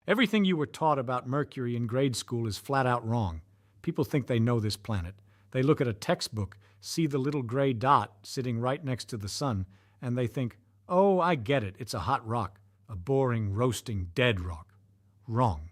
Everything you were taught about Mercury in grade school is flat out wrong. People think they know this planet. They look at a textbook, see the little gray dot sitting right next to the sun, and they think, oh, I get it, it's a hot rock, a boring, roasting, dead rock. Wrong.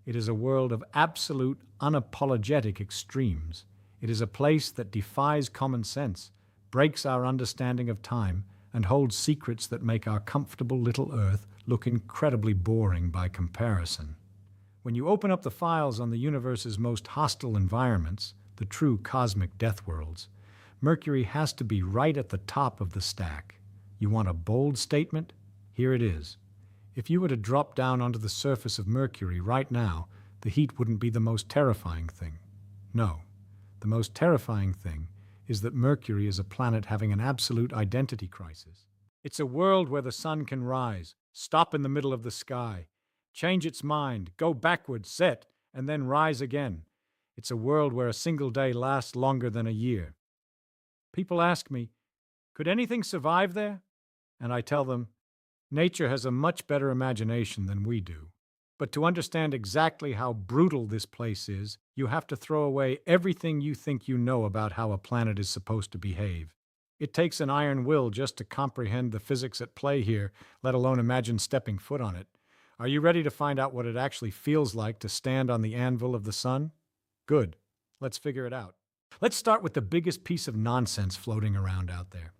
It is a world of absolute, unapologetic extremes. It is a place that defies common sense, breaks our understanding of time, and holds secrets that make our comfortable little Earth look incredibly boring by comparison. When you open up the files on the universe's most hostile environments, the true cosmic death worlds, Mercury has to be right at the top of the stack. You want a bold statement? Here it is. If you were to drop down onto the surface of Mercury right now, the heat wouldn't be the most terrifying thing. No, the most terrifying thing is that Mercury is a planet having an absolute identity crisis. It's a world where the sun can rise, stop in the middle of the sky, change its mind, go backward, set, and then rise again. It's a world where a single day lasts longer than a year. People ask me, could anything survive there? And I tell them, nature has a much better imagination than we do. But to understand exactly how brutal this place is, you have to throw away everything you think you know about how a planet is supposed to behave. It takes an iron will just to comprehend the physics at play here, let alone imagine stepping foot on it. Are you ready to find out what it actually feels like to stand on the anvil of the sun? Good. Let's figure it out. Let's start with the biggest piece of nonsense floating around out there.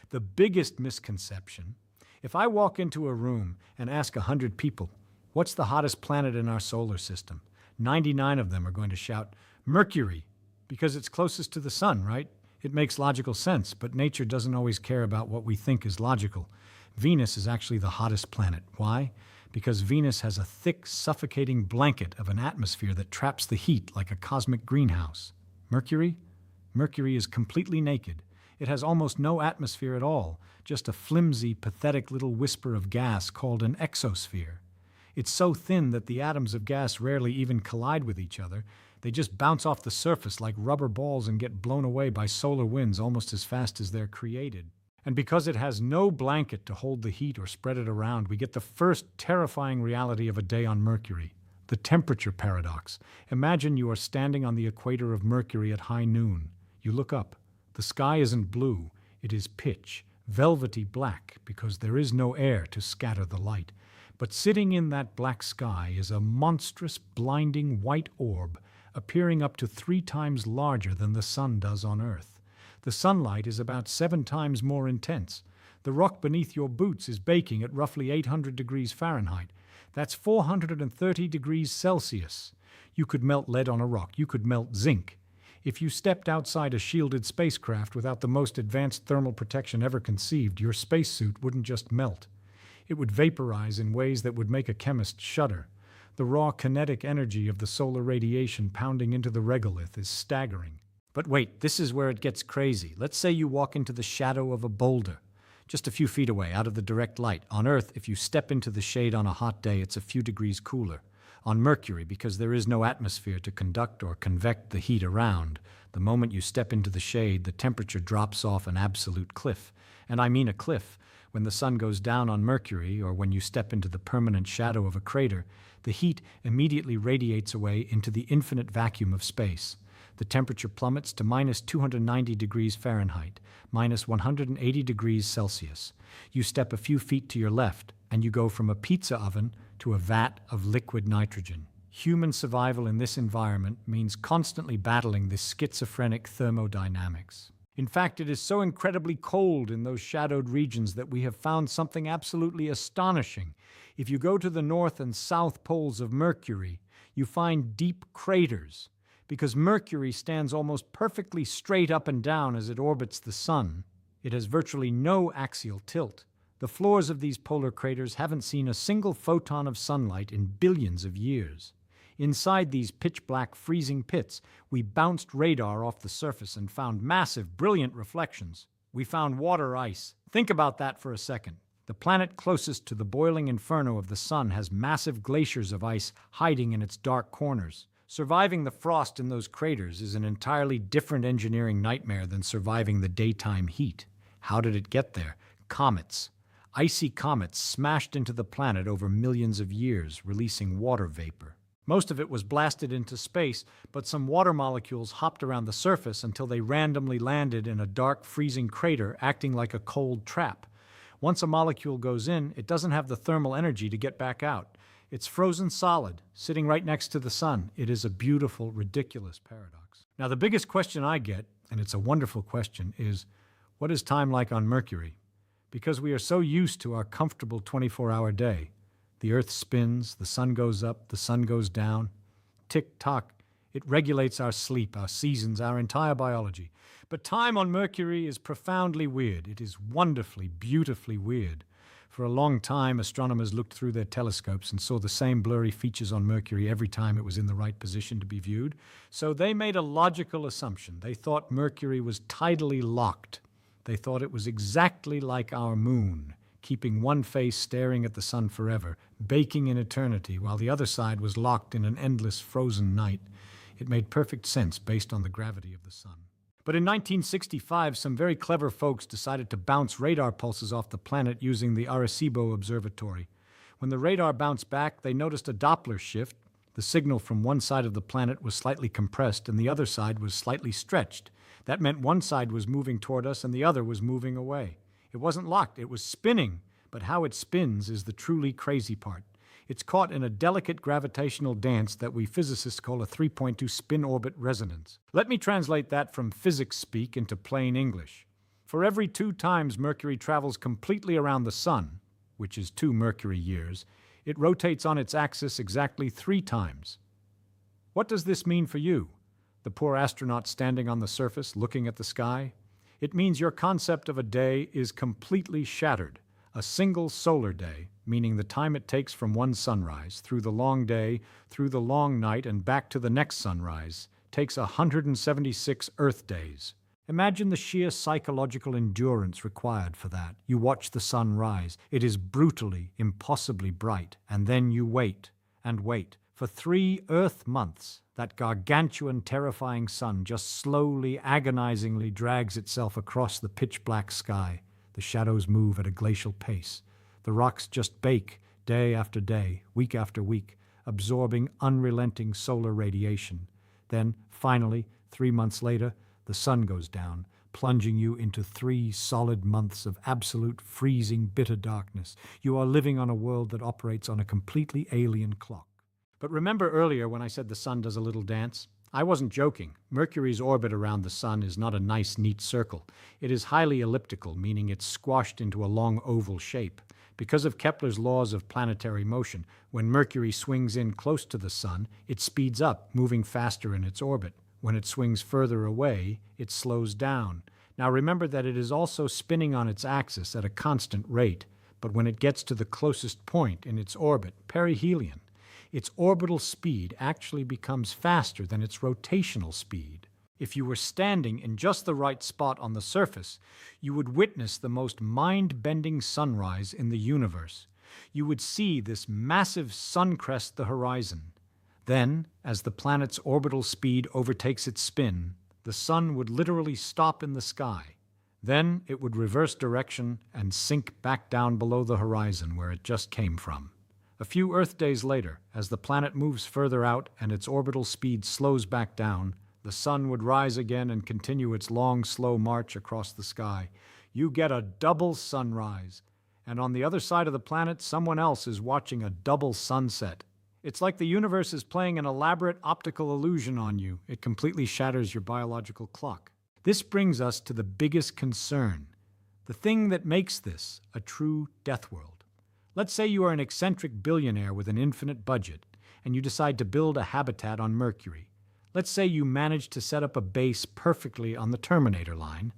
The biggest misconception. If I walk into a room and ask 100 people, what's the hottest planet in our solar system? 99 of them are going to shout, Mercury, because it's closest to the sun, right? It makes logical sense, but nature doesn't always care about what we think is logical. Venus is actually the hottest planet. Why? Because Venus has a thick, suffocating blanket of an atmosphere that traps the heat like a cosmic greenhouse. Mercury? Mercury is completely naked. It has almost no atmosphere at all, just a flimsy, pathetic little whisper of gas called an exosphere. It's so thin that the atoms of gas rarely even collide with each other. They just bounce off the surface like rubber balls and get blown away by solar winds almost as fast as they're created. And because it has no blanket to hold the heat or spread it around, we get the first terrifying reality of a day on Mercury, the temperature paradox. Imagine you are standing on the equator of Mercury at high noon. You look up. The sky isn't blue. It is pitch, velvety black, because there is no air to scatter the light. But sitting in that black sky is a monstrous, blinding white orb, appearing up to 3 times larger than the sun does on Earth. The sunlight is about 7 times more intense. The rock beneath your boots is baking at roughly 800 degrees Fahrenheit. That's 430 degrees Celsius. You could melt lead on a rock. You could melt zinc. If you stepped outside a shielded spacecraft without the most advanced thermal protection ever conceived, your spacesuit wouldn't just melt. It would vaporize in ways that would make a chemist shudder. The raw kinetic energy of the solar radiation pounding into the regolith is staggering. But wait, this is where it gets crazy. Let's say you walk into the shadow of a boulder, just a few feet away, out of the direct light. On Earth, if you step into the shade on a hot day, it's a few degrees cooler. On Mercury, because there is no atmosphere to conduct or convect the heat around, the moment you step into the shade, the temperature drops off an absolute cliff. And I mean a cliff. When the sun goes down on Mercury, or when you step into the permanent shadow of a crater, the heat immediately radiates away into the infinite vacuum of space. The temperature plummets to minus 290 degrees Fahrenheit, minus 180 degrees Celsius. You step a few feet to your left, and you go from a pizza oven to a vat of liquid nitrogen. Human survival in this environment means constantly battling this schizophrenic thermodynamics. In fact, it is so incredibly cold in those shadowed regions that we have found something absolutely astonishing. If you go to the north and south poles of Mercury, you find deep craters. Because Mercury stands almost perfectly straight up and down as it orbits the sun, it has virtually no axial tilt. The floors of these polar craters haven't seen a single photon of sunlight in billions of years. Inside these pitch-black freezing pits, we bounced radar off the surface and found massive, brilliant reflections. We found water ice. Think about that for a second. The planet closest to the boiling inferno of the sun has massive glaciers of ice hiding in its dark corners. Surviving the frost in those craters is an entirely different engineering nightmare than surviving the daytime heat. How did it get there? Comets. Icy comets smashed into the planet over millions of years, releasing water vapor. Most of it was blasted into space, but some water molecules hopped around the surface until they randomly landed in a dark, freezing crater acting like a cold trap. Once a molecule goes in, it doesn't have the thermal energy to get back out. It's frozen solid, sitting right next to the sun. It is a beautiful, ridiculous paradox. Now, the biggest question I get, and it's a wonderful question, is what is time like on Mercury? Because we are so used to our comfortable 24-hour day. The Earth spins, the sun goes up, the sun goes down. Tick-tock. It regulates our sleep, our seasons, our entire biology. But time on Mercury is profoundly weird. It is wonderfully, beautifully weird. For a long time, astronomers looked through their telescopes and saw the same blurry features on Mercury every time it was in the right position to be viewed. So they made a logical assumption. They thought Mercury was tidally locked. They thought it was exactly like our moon, keeping one face staring at the sun forever, baking in eternity, while the other side was locked in an endless frozen night. It made perfect sense based on the gravity of the sun. But in 1965, some very clever folks decided to bounce radar pulses off the planet using the Arecibo Observatory. When the radar bounced back, they noticed a Doppler shift. The signal from one side of the planet was slightly compressed and the other side was slightly stretched. That meant one side was moving toward us and the other was moving away. It wasn't locked, it was spinning. But how it spins is the truly crazy part. It's caught in a delicate gravitational dance that we physicists call a 3.2 spin-orbit resonance. Let me translate that from physics speak into plain English. For every 2 times Mercury travels completely around the sun, which is 2 Mercury years, it rotates on its axis exactly 3 times. What does this mean for you, the poor astronaut standing on the surface looking at the sky? It means your concept of a day is completely shattered. A single solar day, meaning the time it takes from one sunrise, through the long day, through the long night, and back to the next sunrise, takes 176 Earth days. Imagine the sheer psychological endurance required for that. You watch the sun rise. It is brutally, impossibly bright. And then you wait, and wait. For 3 Earth months, that gargantuan, terrifying sun just slowly, agonizingly drags itself across the pitch-black sky. The shadows move at a glacial pace. The rocks just bake day after day, week after week, absorbing unrelenting solar radiation. Then, finally, 3 months later, the sun goes down, plunging you into 3 solid months of absolute freezing, bitter darkness. You are living on a world that operates on a completely alien clock. But remember earlier when I said the sun does a little dance? I wasn't joking. Mercury's orbit around the sun is not a nice, neat circle. It is highly elliptical, meaning it's squashed into a long oval shape. Because of Kepler's laws of planetary motion, when Mercury swings in close to the sun, it speeds up, moving faster in its orbit. When it swings further away, it slows down. Now remember that it is also spinning on its axis at a constant rate, but when it gets to the closest point in its orbit, perihelion, its orbital speed actually becomes faster than its rotational speed. If you were standing in just the right spot on the surface, you would witness the most mind-bending sunrise in the universe. You would see this massive sun crest the horizon. Then, as the planet's orbital speed overtakes its spin, the sun would literally stop in the sky. Then it would reverse direction and sink back down below the horizon where it just came from. A few Earth days later, as the planet moves further out and its orbital speed slows back down, the sun would rise again and continue its long, slow march across the sky. You get a double sunrise. And on the other side of the planet, someone else is watching a double sunset. It's like the universe is playing an elaborate optical illusion on you. It completely shatters your biological clock. This brings us to the biggest concern, the thing that makes this a true death world. Let's say you are an eccentric billionaire with an infinite budget, and you decide to build a habitat on Mercury. Let's say you manage to set up a base perfectly on the Terminator line,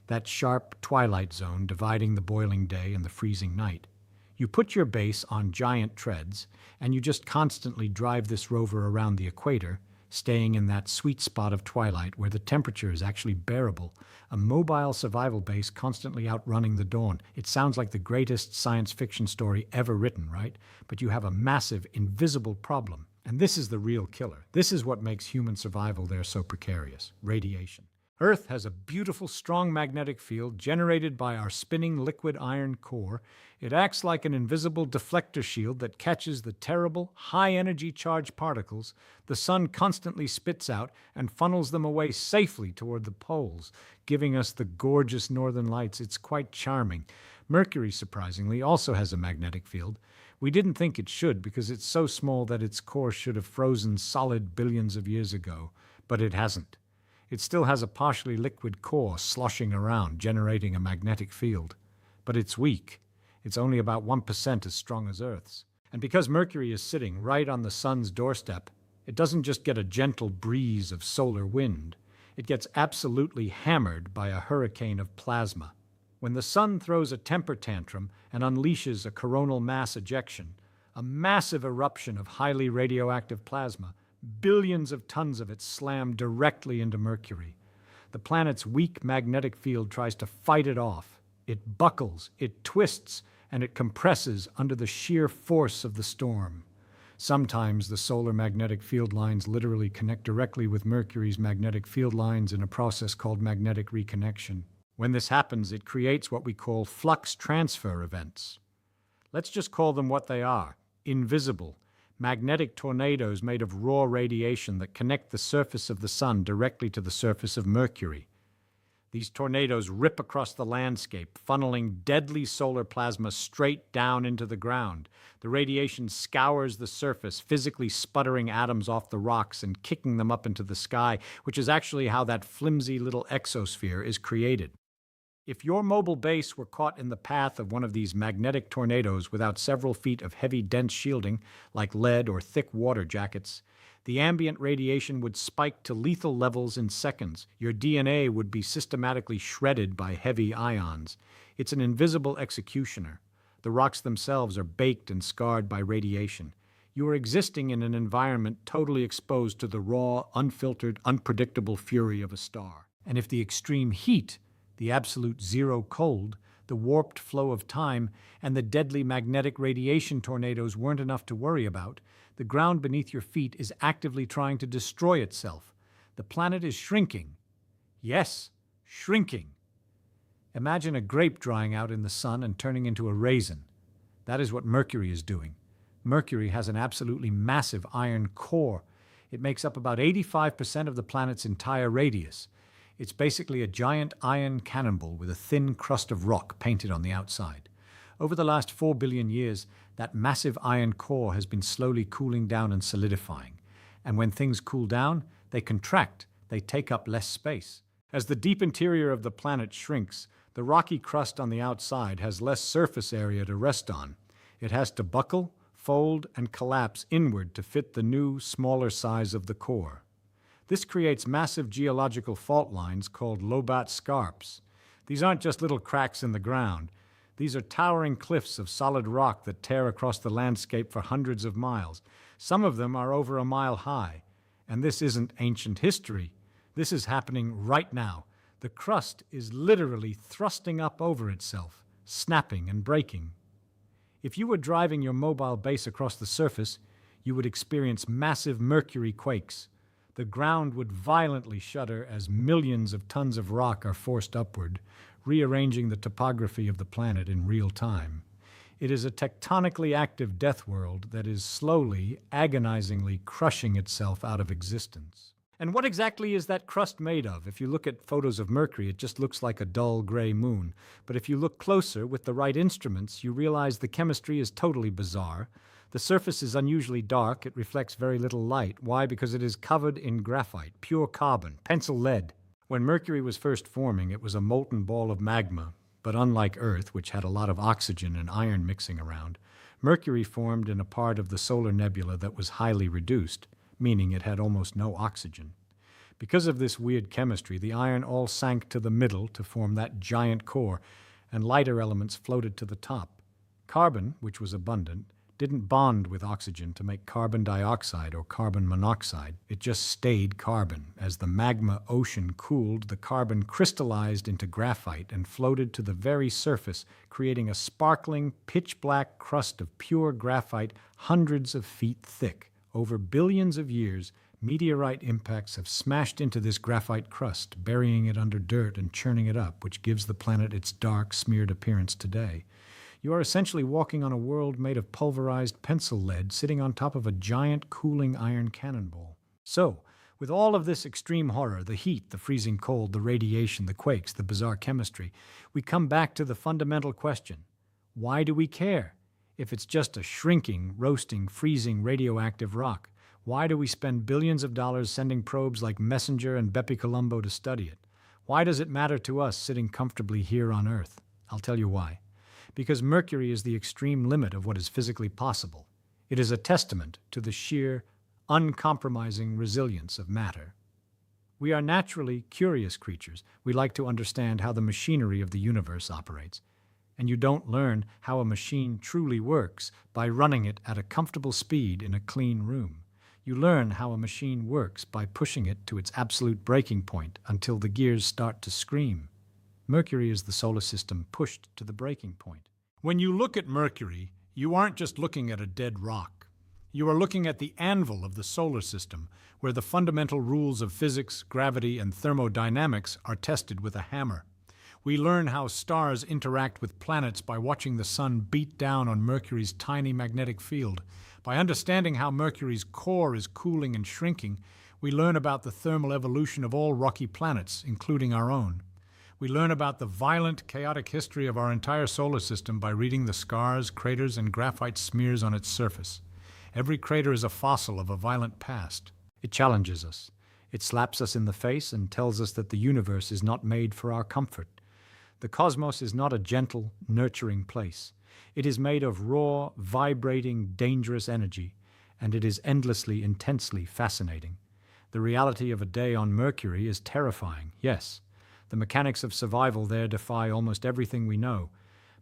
that sharp twilight zone dividing the boiling day and the freezing night. You put your base on giant treads, and you just constantly drive this rover around the equator, staying in that sweet spot of twilight where the temperature is actually bearable, a mobile survival base constantly outrunning the dawn. It sounds like the greatest science fiction story ever written, right? But you have a massive, invisible problem. And this is the real killer. This is what makes human survival there so precarious: radiation. Earth has a beautiful, strong magnetic field generated by our spinning liquid iron core. It acts like an invisible deflector shield that catches the terrible, high-energy charged particles the sun constantly spits out and funnels them away safely toward the poles, giving us the gorgeous northern lights. It's quite charming. Mercury, surprisingly, also has a magnetic field. We didn't think it should because it's so small that its core should have frozen solid billions of years ago, but it hasn't. It still has a partially liquid core sloshing around, generating a magnetic field. But it's weak. It's only about 1% as strong as Earth's. And because Mercury is sitting right on the sun's doorstep, it doesn't just get a gentle breeze of solar wind. It gets absolutely hammered by a hurricane of plasma. When the sun throws a temper tantrum and unleashes a coronal mass ejection, a massive eruption of highly radioactive plasma, billions of tons of it slam directly into Mercury. The planet's weak magnetic field tries to fight it off. It buckles, it twists, and it compresses under the sheer force of the storm. Sometimes the solar magnetic field lines literally connect directly with Mercury's magnetic field lines in a process called magnetic reconnection. When this happens, it creates what we call flux transfer events. Let's just call them what they are: invisible, magnetic tornadoes made of raw radiation that connect the surface of the sun directly to the surface of Mercury. These tornadoes rip across the landscape, funneling deadly solar plasma straight down into the ground. The radiation scours the surface, physically sputtering atoms off the rocks and kicking them up into the sky, which is actually how that flimsy little exosphere is created. If your mobile base were caught in the path of one of these magnetic tornadoes without several feet of heavy, dense shielding, like lead or thick water jackets, the ambient radiation would spike to lethal levels in seconds. Your DNA would be systematically shredded by heavy ions. It's an invisible executioner. The rocks themselves are baked and scarred by radiation. You are existing in an environment totally exposed to the raw, unfiltered, unpredictable fury of a star. And if the extreme heat, the absolute zero cold, the warped flow of time, and the deadly magnetic radiation tornadoes weren't enough to worry about, the ground beneath your feet is actively trying to destroy itself. The planet is shrinking. Yes, shrinking. Imagine a grape drying out in the sun and turning into a raisin. That is what Mercury is doing. Mercury has an absolutely massive iron core. It makes up about 85% of the planet's entire radius. It's basically a giant iron cannonball with a thin crust of rock painted on the outside. Over the last 4 billion years, that massive iron core has been slowly cooling down and solidifying. And when things cool down, they contract, they take up less space. As the deep interior of the planet shrinks, the rocky crust on the outside has less surface area to rest on. It has to buckle, fold, and collapse inward to fit the new, smaller size of the core. This creates massive geological fault lines called lobat scarps. These aren't just little cracks in the ground. These are towering cliffs of solid rock that tear across the landscape for hundreds of miles. Some of them are over a mile high. And this isn't ancient history. This is happening right now. The crust is literally thrusting up over itself, snapping and breaking. If you were driving your mobile base across the surface, you would experience massive Mercury quakes. The ground would violently shudder as millions of tons of rock are forced upward, rearranging the topography of the planet in real time. It is a tectonically active death world that is slowly, agonizingly crushing itself out of existence. And what exactly is that crust made of? If you look at photos of Mercury, it just looks like a dull gray moon. But if you look closer with the right instruments, you realize the chemistry is totally bizarre. The surface is unusually dark. It reflects very little light. Why? Because it is covered in graphite, pure carbon, pencil lead. When Mercury was first forming, it was a molten ball of magma. But unlike Earth, which had a lot of oxygen and iron mixing around, Mercury formed in a part of the solar nebula that was highly reduced, meaning it had almost no oxygen. Because of this weird chemistry, the iron all sank to the middle to form that giant core, and lighter elements floated to the top. Carbon, which was abundant, didn't bond with oxygen to make carbon dioxide or carbon monoxide. It just stayed carbon. As the magma ocean cooled, the carbon crystallized into graphite and floated to the very surface, creating a sparkling, pitch-black crust of pure graphite hundreds of feet thick. Over billions of years, Meteorite impacts have smashed into this graphite crust, burying it under dirt and churning it up, which gives the planet its dark, smeared appearance today. You are essentially walking on a world made of pulverized pencil lead sitting on top of a giant cooling iron cannonball. So, with all of this extreme horror, the heat, the freezing cold, the radiation, the quakes, the bizarre chemistry, we come back to the fundamental question. Why do we care? If it's just a shrinking, roasting, freezing radioactive rock, why do we spend billions of dollars sending probes like Messenger and Bepi Colombo to study it? Why does it matter to us sitting comfortably here on Earth? I'll tell you why. Because Mercury is the extreme limit of what is physically possible. It is a testament to the sheer, uncompromising resilience of matter. We are naturally curious creatures. We like to understand how the machinery of the universe operates. And you don't learn how a machine truly works by running it at a comfortable speed in a clean room. You learn how a machine works by pushing it to its absolute breaking point until the gears start to scream. Mercury is the solar system pushed to the breaking point. When you look at Mercury, you aren't just looking at a dead rock. You are looking at the anvil of the solar system, where the fundamental rules of physics, gravity, and thermodynamics are tested with a hammer. We learn how stars interact with planets by watching the sun beat down on Mercury's tiny magnetic field. By understanding how Mercury's core is cooling and shrinking, we learn about the thermal evolution of all rocky planets, including our own. We learn about the violent, chaotic history of our entire solar system by reading the scars, craters, and graphite smears on its surface. Every crater is a fossil of a violent past. It challenges us. It slaps us in the face and tells us that the universe is not made for our comfort. The cosmos is not a gentle, nurturing place. It is made of raw, vibrating, dangerous energy, and it is endlessly, intensely fascinating. The reality of a day on Mercury is terrifying, yes. The mechanics of survival there defy almost everything we know.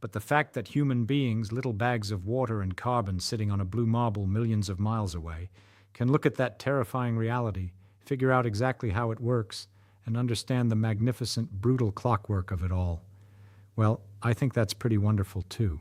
But the fact that human beings, little bags of water and carbon sitting on a blue marble millions of miles away, can look at that terrifying reality, figure out exactly how it works, and understand the magnificent, brutal clockwork of it all. Well, I think that's pretty wonderful too.